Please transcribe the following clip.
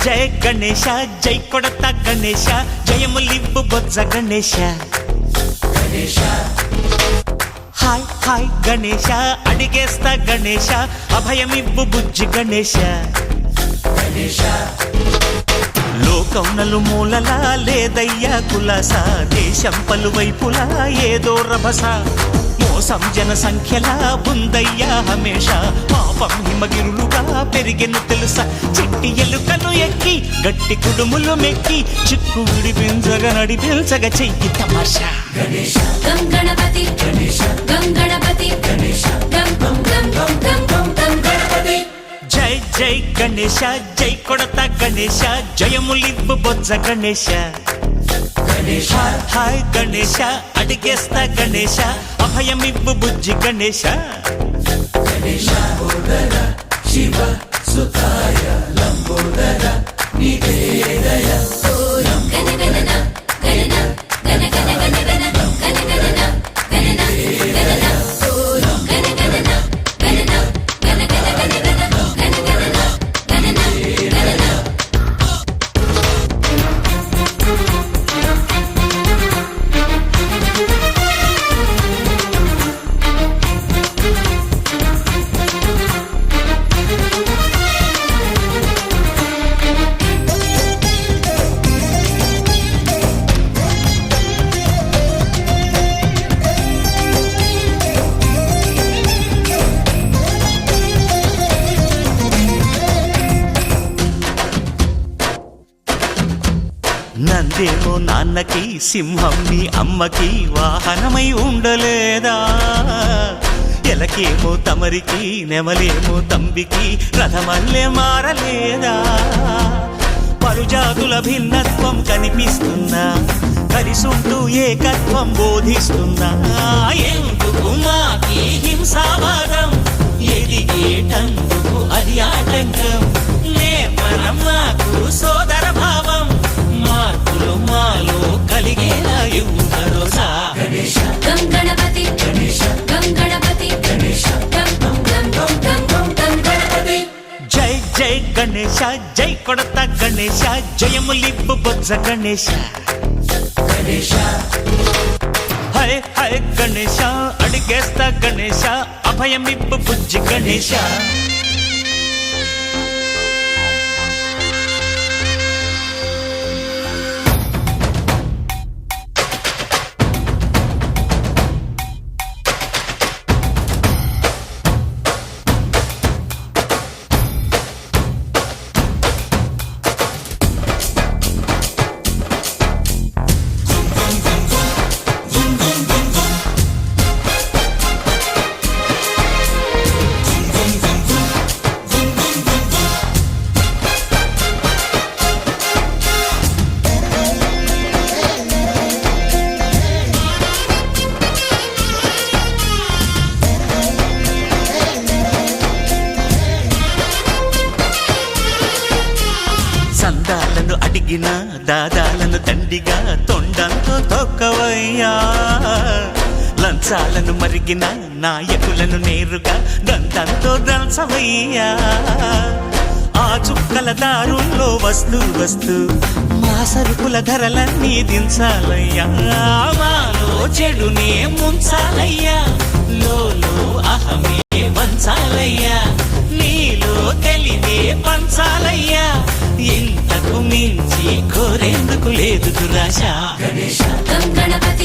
జయ గణేశ జై కొడత గణేశ జయములివ్వు బొజ్జ Ganesha hi hi Ganesha అడిగేస్తా Ganesha అభయమివ్వు బుజ్జి గణేశ లోకం నలుమూలలా లేదయ్యా కులాస దేశం పలువైపులా ఏదో రభస మోసం జన సంఖ్యలా ఉందయ్యా హమేష పాపం హిమగిరులుగా పెరిగెను తెలుసా చిట్టి ఎలుకను ఎక్కి గట్టి కుడుములు మెక్కి చిక్కు విడిపించగా నడిపించగా చెయ్యి తమాషా గణపతి గణపతి జై జై గణేశ జై కొడత గణేశ జయములివ్వు బొజ్జ గణేశ హాయ్ గణేశ అడిగేస్తా గణేశ అభయమివ్వు బుజ్జి గణేశ శివ సుతాయ లంబోదర నివేదయ నందేమో నాన్నకి సింహం నీ అమ్మకి వాహనమై ఉండలేదా ఎలకేమో తమరికి నెమలేమో తంబికి రథమల్లే మారలేదా పలుజాతుల భిన్నత్వం కనిపిస్తున్నా కలిసుంటూ ఏకత్వం బోధిస్తున్నా ఎందుకు మాకి హింసావాదం ఎదిగేటందుకు అది ఆటంకం నేపరం మాకు సోదర భావం మార్పులు మాలో కలిగేలా ఇవ్వు భరోసా గణపతి గణపతి జై జై గణేశ జై కొడత గణేశ జయములివ్వు బొజ్జ గణేశ హై హై గణేశ అడిగేస్తా గణేశ అభయమివ్వు బుజ్జి గణేశ సందాలను అడిగిన దాదాలను దండిగా తొండంతో తొక్కవయ్యా లంచాలను మరిగిన నాయకులను నేరుగా దంతంతో దంచవయ్యా ఆ చుక్కల దారుల్లో వస్తూ వస్తూ మా సరుకుల ధరలన్నీ దించాలయ్యా మాలో చెడునే ముంచాలయ్యా లోలో అహమే వంచాలయ్యా నీలో తెలివే పంచాలయ్యా ఇంతకు మించి కోరేందుకు లేదు దురాశ గణపతి